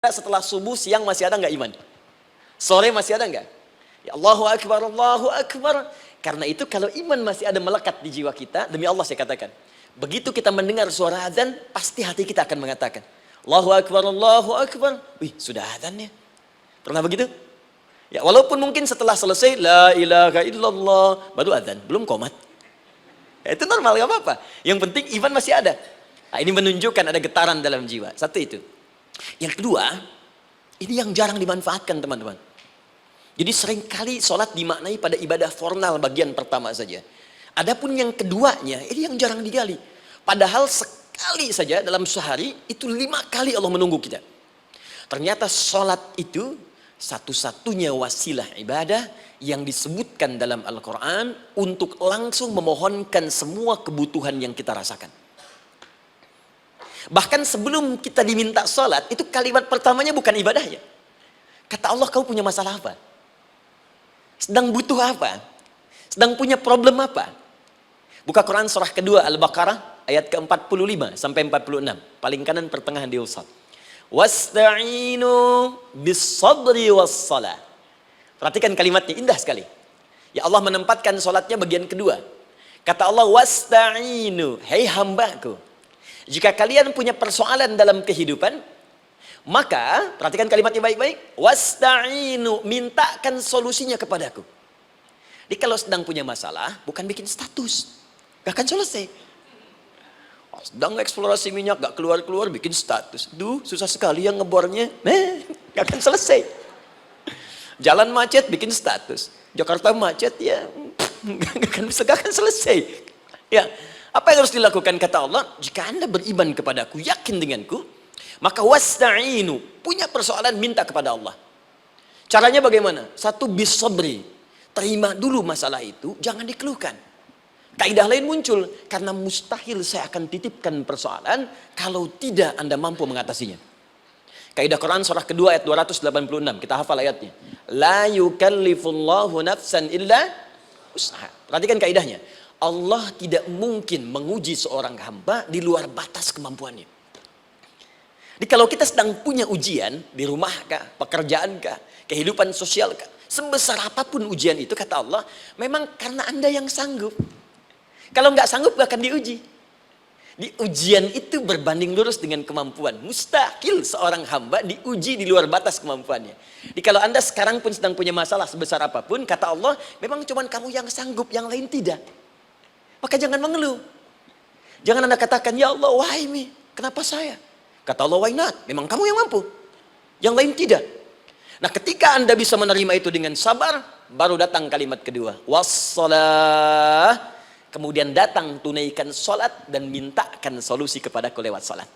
setelah subuh, siang masih ada nggak iman? Sore masih ada nggak? Ya Allahu Akbar, Allahu Akbar. Karena itu kalau iman masih ada melekat di jiwa kita, demi Allah saya katakan, begitu kita mendengar suara azan, pasti hati kita akan mengatakan, Allahu Akbar, Allahu Akbar. Wih, sudah azan ya? Pernah begitu? Ya, walaupun mungkin setelah selesai, La ilaha illallah, baru azan, belum qomat. Ya, itu normal, gak apa-apa. Yang penting iman masih ada. Nah, ini menunjukkan ada getaran dalam jiwa. Satu itu. Yang kedua, ini yang jarang dimanfaatkan teman-teman. Jadi seringkali sholat dimaknai pada ibadah formal bagian pertama saja. Adapun yang keduanya, ini yang jarang digali. Padahal sekali saja dalam sehari, itu 5 kali Allah menunggu kita. Ternyata sholat itu satu-satunya wasilah ibadah yang disebutkan dalam Al-Quran untuk langsung memohonkan semua kebutuhan yang kita rasakan. Bahkan sebelum kita diminta sholat, itu kalimat pertamanya bukan ibadahnya. Kata Allah, kau punya masalah apa? Sedang butuh apa? Sedang punya problem apa? Buka Quran surah kedua Al-Baqarah ayat ke-45 sampai 46. Paling kanan pertengahan di usad. Wasta'inu bis-sabri was-salah. Perhatikan kalimatnya, indah sekali. Ya Allah menempatkan sholatnya bagian kedua. Kata Allah, wasta'inu, hei hambaku, jika kalian punya persoalan dalam kehidupan, maka perhatikan kalimatnya baik-baik. Wasta'inu, mintakan solusinya kepadaku. Jadi kalau sedang punya masalah, bukan bikin status, gak akan selesai. Sedang eksplorasi minyak, gak keluar-keluar, bikin status. Duh, susah sekali yang ngebornya. Gak akan selesai. Jalan macet, bikin status. Jakarta macet, ya gak akan selesai. Ya, apa yang harus dilakukan? Kata Allah, jika anda beriman kepadaku, yakin denganku, maka wasta'inu, punya persoalan, minta kepada Allah. Caranya bagaimana? Satu, bis-sabri, terima dulu masalah itu, jangan dikeluhkan. Kaidah lain muncul, karena mustahil saya akan titipkan persoalan kalau tidak anda mampu mengatasinya. Kaidah Quran surah kedua ayat 286, kita hafal ayatnya. La yukallifullahu nafsan illa usaha. Perhatikan kaidahnya. Allah tidak mungkin menguji seorang hamba di luar batas kemampuannya. Jadi kalau kita sedang punya ujian di rumah kah, pekerjaan kah, kehidupan sosial kah, sebesar apapun ujian itu, kata Allah, memang karena anda yang sanggup. Kalau nggak sanggup gak akan diuji. Di ujian itu berbanding lurus dengan kemampuan. Mustahil seorang hamba diuji di luar batas kemampuannya. Jadi kalau anda sekarang pun sedang punya masalah sebesar apapun, kata Allah, memang cuma kamu yang sanggup, yang lain tidak. Maka jangan mengeluh. Jangan anda katakan, ya Allah, why me? Kenapa saya? Kata Allah, why not? Memang kamu yang mampu. Yang lain tidak. Nah, ketika anda bisa menerima itu dengan sabar, baru datang kalimat kedua. Wassalah. Kemudian datang tunaikan sholat dan mintakan solusi kepadaku lewat sholat.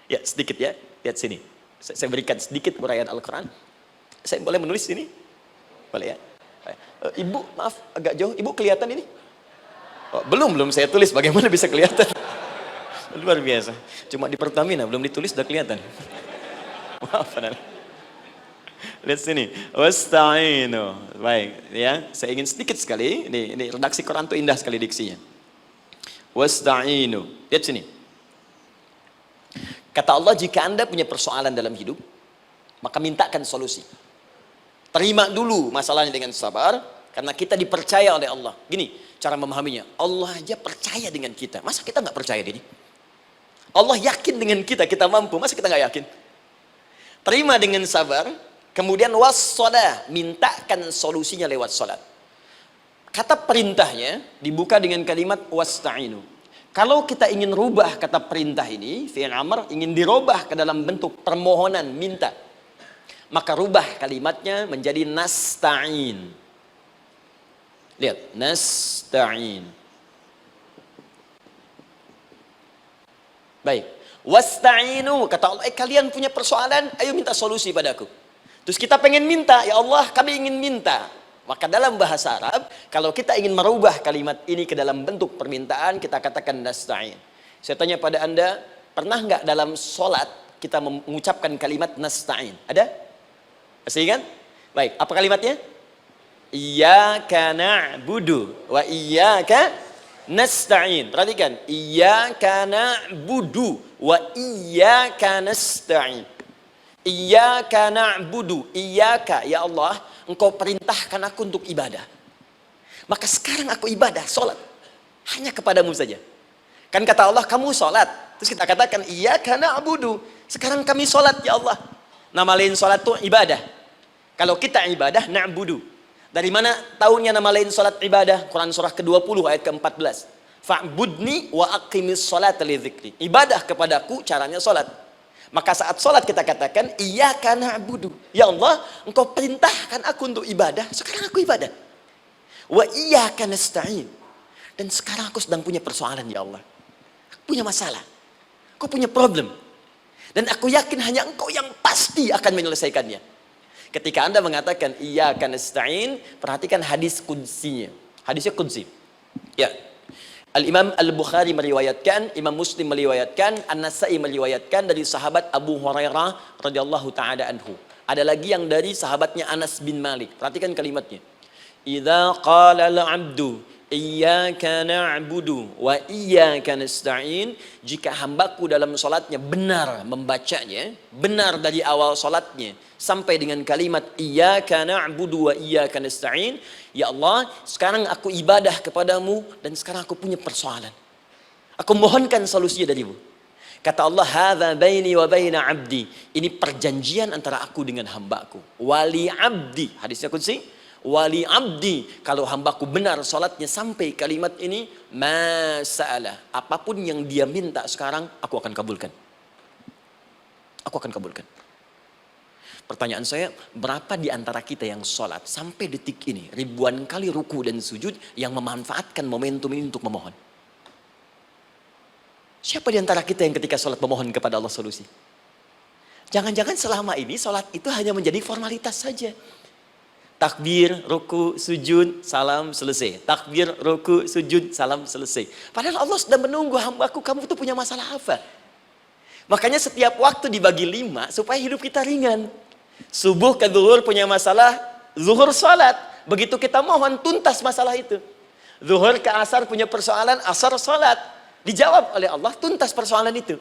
Ya, sedikit ya. Lihat sini. Saya berikan sedikit uraian Al-Quran. Saya boleh menulis ini? Boleh ya? Ibu, maaf, agak jauh. Ibu kelihatan ini? Oh, belum saya tulis, bagaimana bisa kelihatan? Luar biasa. Cuma di Pertamina belum ditulis sudah kelihatan. Maaf, lihat sini. Wasta'inu. Baik, ya. Saya ingin sedikit sekali. Ini redaksi Quran itu indah sekali diksinya. Wasta'inu. Lihat sini. Kata Allah, jika anda punya persoalan dalam hidup, maka mintakan solusi. Terima dulu masalahnya dengan sabar, karena kita dipercaya oleh Allah. Gini cara memahaminya, Allah aja percaya dengan kita. Masa kita nggak percaya diri? Allah yakin dengan kita, kita mampu. Masa kita nggak yakin? Terima dengan sabar, kemudian wassalah, mintakan solusinya lewat salat. Kata perintahnya dibuka dengan kalimat wasta'inu. Kalau kita ingin rubah kata perintah ini, fi'il amr, ingin dirubah ke dalam bentuk permohonan, minta, maka rubah kalimatnya menjadi nasta'in. Lihat, nasta'in. Baik. Wasta'inu, kata Allah, kalian punya persoalan, ayo minta solusi padaku. Terus kita pengen minta, ya Allah, kami ingin minta. Maka dalam bahasa Arab, kalau kita ingin merubah kalimat ini ke dalam bentuk permintaan, kita katakan nasta'in. Saya tanya pada anda, pernah nggak dalam sholat kita mengucapkan kalimat nasta'in? Ada? Masih ingat? Baik, apa kalimatnya? Iyyaka na'budu wa iyyaka nasta'in. Perhatikan, iyyaka na'budu wa iyyaka nasta'in. Iyyaka na'budu, iyyaka ya Allah, engkau perintahkan aku untuk ibadah. Maka sekarang aku ibadah, sholat hanya kepadamu saja. Kan kata Allah, kamu sholat. Terus kita katakan, iyyaka na'budu. Sekarang kami sholat ya Allah. Nama lain sholat itu ibadah. Kalau kita ibadah, na'budu. Dari mana tahunya nama lain sholat ibadah? Quran surah ke-20 ayat ke-14. Fa'budni wa aqimis sholata li dzikri. Ibadah kepadaku caranya sholat. Maka saat sholat kita katakan, iyyaka na'budu. Ya Allah, engkau perintahkan aku untuk ibadah. Sekarang aku ibadah. Wa iyyaka nasta'in. Dan sekarang aku sedang punya persoalan ya Allah. Aku punya masalah. Aku punya problem. Dan aku yakin hanya engkau yang pasti akan menyelesaikannya. Ketika Anda mengatakan iyyaka nasta'in, perhatikan hadis qudsinya. Hadisnya qudsi. Ya. Al-Imam Al-Bukhari meriwayatkan, Imam Muslim meriwayatkan, An-Nasai meriwayatkan dari sahabat Abu Hurairah radhiyallahu taala anhu. Ada lagi yang dari sahabatnya Anas bin Malik. Perhatikan kalimatnya. Idza qala al-'abdu iyyaka na'budu wa iyyaka nasta'in, jika hambaku dalam salatnya benar membacanya, benar dari awal salatnya sampai dengan kalimat iyyaka na'budu wa iyyaka nasta'in, ya Allah, sekarang aku ibadah kepadamu dan sekarang aku punya persoalan. Aku mohonkan solusinya darimu. Kata Allah, hadza baini wa baina 'abdi. Ini perjanjian antara aku dengan hambaku. Wali 'abdi, hadisnya qudsi. Wali abdi, kalau hambaku benar salatnya sampai kalimat ini, masalah, apapun yang dia minta sekarang, aku akan kabulkan. Aku akan kabulkan. Pertanyaan saya, berapa di antara kita yang salat sampai detik ini, ribuan kali ruku dan sujud, yang memanfaatkan momentum ini untuk memohon? Siapa di antara kita yang ketika salat memohon kepada Allah solusi? Jangan-jangan selama ini salat itu hanya menjadi formalitas saja. Takbir, ruku, sujud, salam, selesai. Takbir, ruku, sujud, salam, selesai. Padahal Allah sudah menunggu hambaku, kamu itu punya masalah apa? Makanya setiap waktu dibagi 5 supaya hidup kita ringan. Subuh ke zuhur punya masalah, zuhur salat. Begitu kita mohon, tuntas masalah itu. Zuhur ke asar punya persoalan, asar salat. Dijawab oleh Allah, tuntas persoalan itu.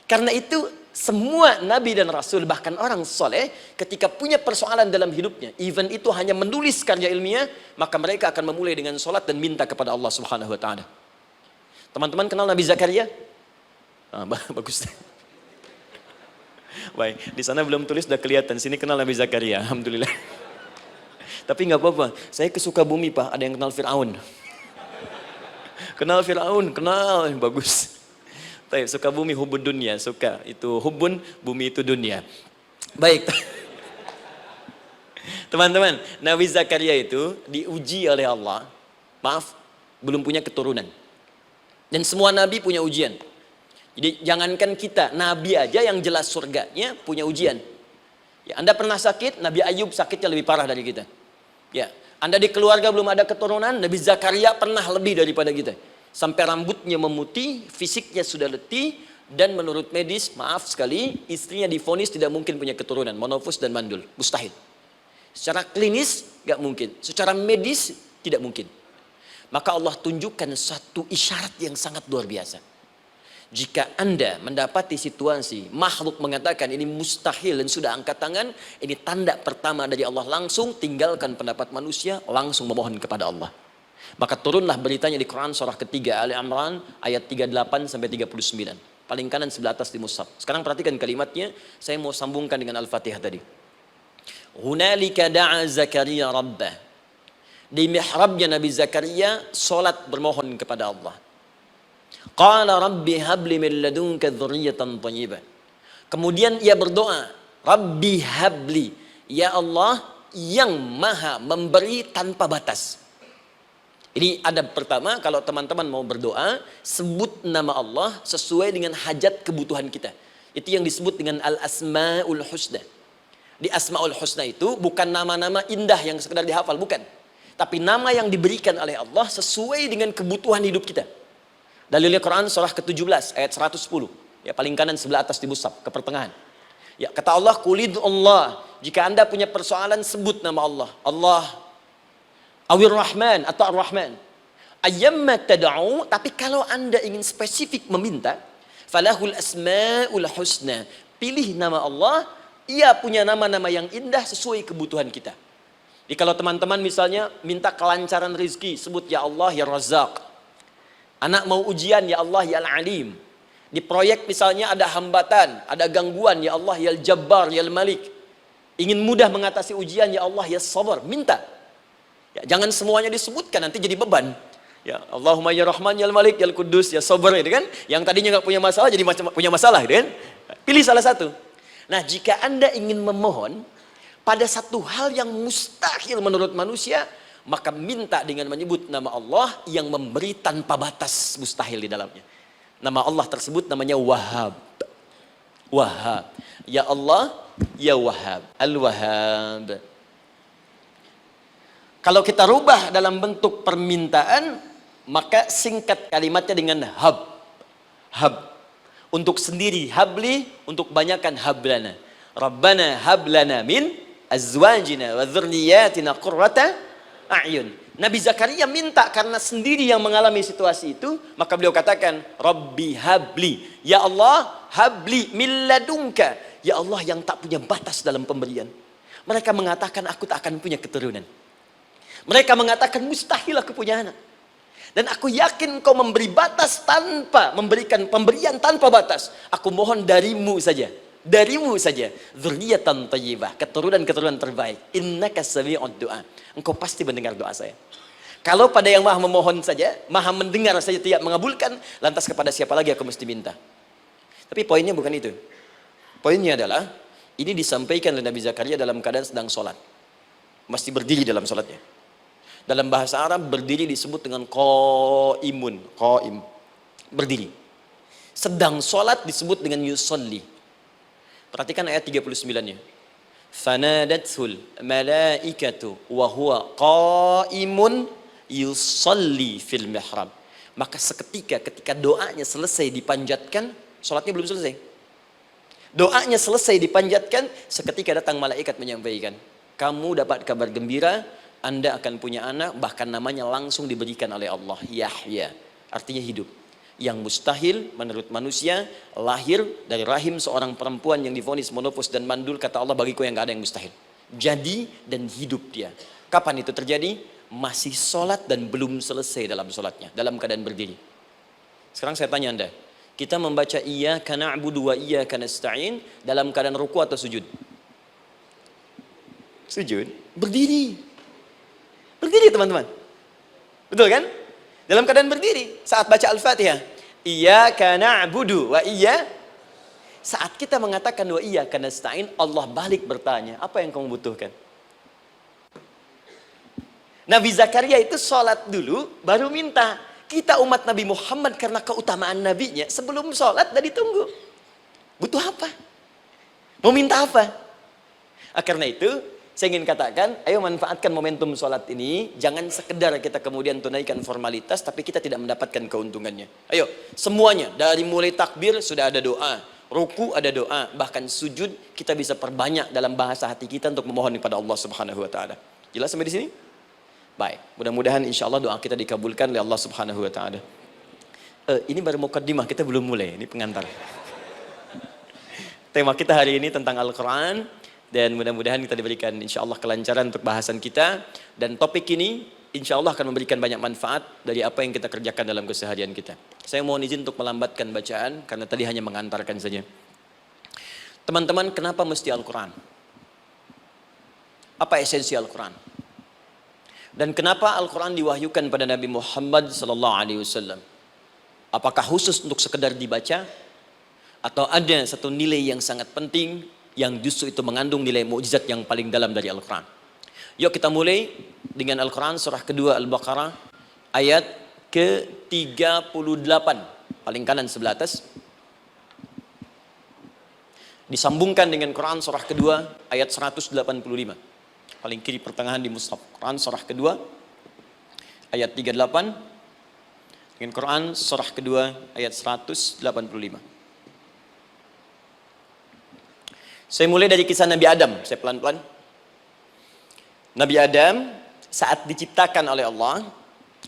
Karena itu semua nabi dan rasul, bahkan orang soleh, ketika punya persoalan dalam hidupnya, even itu hanya menulis karya ilmiah, maka mereka akan memulai dengan sholat dan minta kepada Allah Subhanahu Wa Taala. Teman-teman kenal Nabi Zakaria? Bagus. Baik, di sana belum tulis, sudah kelihatan. Sini kenal Nabi Zakaria, alhamdulillah. Tapi nggak apa-apa. Saya ke Sukabumi Pak, ada yang kenal Fir'aun. Kenal Fir'aun, kenal, bagus. Baik, Sukabumi hubun dunia, suka itu hubun, bumi itu dunia. Baik. Teman-teman, Nabi Zakaria itu diuji oleh Allah. Maaf, belum punya keturunan. Dan semua nabi punya ujian. Jadi jangankan kita, nabi aja yang jelas surganya punya ujian. Ya, Anda pernah sakit, Nabi Ayub sakitnya lebih parah dari kita. Ya, Anda di keluarga belum ada keturunan, Nabi Zakaria pernah lebih daripada kita. Sampai rambutnya memutih, fisiknya sudah letih, dan menurut medis, maaf sekali, istrinya divonis tidak mungkin punya keturunan, monofus dan mandul, mustahil. Secara klinis, gak mungkin. Secara medis, tidak mungkin. Maka Allah tunjukkan satu isyarat yang sangat luar biasa. Jika Anda mendapati situasi, makhluk mengatakan ini mustahil dan sudah angkat tangan, ini tanda pertama dari Allah, langsung tinggalkan pendapat manusia, langsung memohon kepada Allah. Maka turunlah beritanya di Quran surah ketiga Ali Imran ayat 38 sampai 39. Paling kanan sebelah atas di mushaf. Sekarang perhatikan kalimatnya, saya mau sambungkan dengan Al-Fatihah tadi. Hunalika da'a Zakaria rabbah. Di mihrabnya Nabi Zakaria salat bermohon kepada Allah. Qala rabbi habli min ladunka dzurriyyatan thayyibah. Kemudian ia berdoa, Rabbi habli, ya Allah yang maha memberi tanpa batas. Ini adab pertama, kalau teman-teman mau berdoa, sebut nama Allah sesuai dengan hajat kebutuhan kita. Itu yang disebut dengan Al-Asma'ul Husna. Di Asma'ul Husna itu bukan nama-nama indah yang sekedar dihafal, bukan. Tapi nama yang diberikan oleh Allah sesuai dengan kebutuhan hidup kita. Dalilnya Quran surah ke-17 ayat 110. Ya, paling kanan sebelah atas di mushaf, ke pertengahan. Ya, kata Allah, Qulid Allah. Jika Anda punya persoalan, sebut nama Allah. Allah Awir Rahman atau Ar-Rahman. Ayyamma tad'u, tapi kalau Anda ingin spesifik meminta, falahul asmaul husna. Pilih nama Allah Ia punya nama-nama yang indah sesuai kebutuhan kita. Jadi kalau teman-teman misalnya minta kelancaran rezeki, sebut ya Allah ya Razzaq. Anak mau ujian, ya Allah ya Al-Alim. Di proyek misalnya ada hambatan, ada gangguan, ya Allah ya Al-Jabbar ya Al-Malik. Ingin mudah mengatasi ujian, ya Allah ya Sabar. Minta. Ya, jangan semuanya disebutkan, nanti jadi beban. Ya Allahumma ya Rahman ya Al-Malik ya Al-Quddus ya Sabar, gitu kan? Yang tadinya nggak punya masalah jadi punya masalah, gitu kan? Pilih salah satu. Nah, jika Anda ingin memohon pada satu hal yang mustahil menurut manusia, maka minta dengan menyebut nama Allah yang memberi tanpa batas mustahil di dalamnya. Nama Allah tersebut namanya Wahhab. Wahhab. Ya Allah, ya Wahhab. Al-Wahhab. Kalau kita rubah dalam bentuk permintaan, maka singkat kalimatnya dengan hab. Hab. Untuk sendiri habli, untuk banyakkan hablana. Rabbana hablana min azwajina wa dzurriyyatina qurrata a'yun. Nabi Zakaria minta karena sendiri yang mengalami situasi itu, maka beliau katakan, Rabbi habli, ya Allah habli min ladunka, ya Allah yang tak punya batas dalam pemberian. Mereka mengatakan aku tak akan punya keturunan. Mereka mengatakan mustahil aku punya anak. Dan aku yakin kau memberi batas tanpa memberikan pemberian tanpa batas. Aku mohon darimu saja. Darimu saja. Dzurriyyatan thayyibah, keturunan-keturunan terbaik. Innaka sami'ud du'a. Engkau pasti mendengar doa saya. Kalau pada yang maha memohon saja, maha mendengar saja tidak mengabulkan, lantas kepada siapa lagi aku mesti minta? Tapi poinnya bukan itu. Poinnya adalah, ini disampaikan oleh Nabi Zakaria dalam keadaan sedang sholat. Masih berdiri dalam sholatnya. Dalam bahasa Arab berdiri disebut dengan qaimun, qaim, berdiri. Sedang sholat disebut dengan yusolli. Perhatikan ayat 39-nya. Fanadathul malaikatu wa huwa qaimun yusolli fil mihrab. Maka seketika ketika doanya selesai dipanjatkan, sholatnya belum selesai. Doanya selesai dipanjatkan, seketika datang malaikat menyampaikan, kamu dapat kabar gembira, Anda akan punya anak, bahkan namanya langsung diberikan oleh Allah, Yahya, artinya hidup. Yang mustahil menurut manusia, lahir dari rahim seorang perempuan yang divonis monopos dan mandul, kata Allah, bagiku yang gak ada yang mustahil. Jadi dan hidup dia. Kapan itu terjadi? Masih sholat dan belum selesai dalam sholatnya, dalam keadaan berdiri. Sekarang saya tanya Anda, kita membaca iyyaka na'budu wa iyyaka nasta'in dalam keadaan ruku atau sujud? Sujud, berdiri. Berdiri teman-teman. Betul kan? Dalam keadaan berdiri saat baca Al-Fatihah. Iyyaka na'budu wa saat kita mengatakan wa iyyaka nasta'in, Allah balik bertanya, apa yang kamu butuhkan? Nabi Zakaria itu sholat dulu baru minta. Kita umat Nabi Muhammad karena keutamaan nabinya, sebelum sholat dah ditunggu. Butuh apa? Mau minta apa? Karena itu saya ingin katakan, ayo manfaatkan momentum sholat ini. Jangan sekedar kita kemudian tunaikan formalitas, tapi kita tidak mendapatkan keuntungannya. Ayo, semuanya. Dari mulai takbir sudah ada doa. Ruku ada doa. Bahkan sujud kita bisa perbanyak dalam bahasa hati kita untuk memohon kepada Allah Subhanahu Wa Taala. Jelas sampai di sini? Baik. Mudah-mudahan insya Allah doa kita dikabulkan oleh Allah Subhanahu Wa Taala. Ini baru mukaddimah, kita belum mulai. Ini pengantar. Tema kita hari ini tentang Al-Quran. Dan mudah-mudahan kita diberikan insya Allah kelancaran untuk bahasan kita. Dan topik ini insya Allah akan memberikan banyak manfaat dari apa yang kita kerjakan dalam keseharian kita. Saya mohon izin untuk melambatkan bacaan karena tadi hanya mengantarkan saja. Teman-teman, kenapa mesti Al-Quran? Apa esensi Al-Quran? Dan kenapa Al-Quran diwahyukan pada Nabi Muhammad SAW? Apakah khusus untuk sekedar dibaca? Atau ada satu nilai yang sangat penting yang justru itu mengandung nilai mukjizat yang paling dalam dari Al-Quran? Yuk kita mulai dengan Al-Quran surah kedua Al-Baqarah ayat ke-38, paling kanan sebelah atas. Disambungkan dengan Quran surah kedua ayat 185, paling kiri pertengahan di mushaf. Quran surah kedua ayat 38 dengan Quran surah kedua ayat 185. Saya mulai dari kisah Nabi Adam, saya pelan-pelan. Nabi Adam saat diciptakan oleh Allah,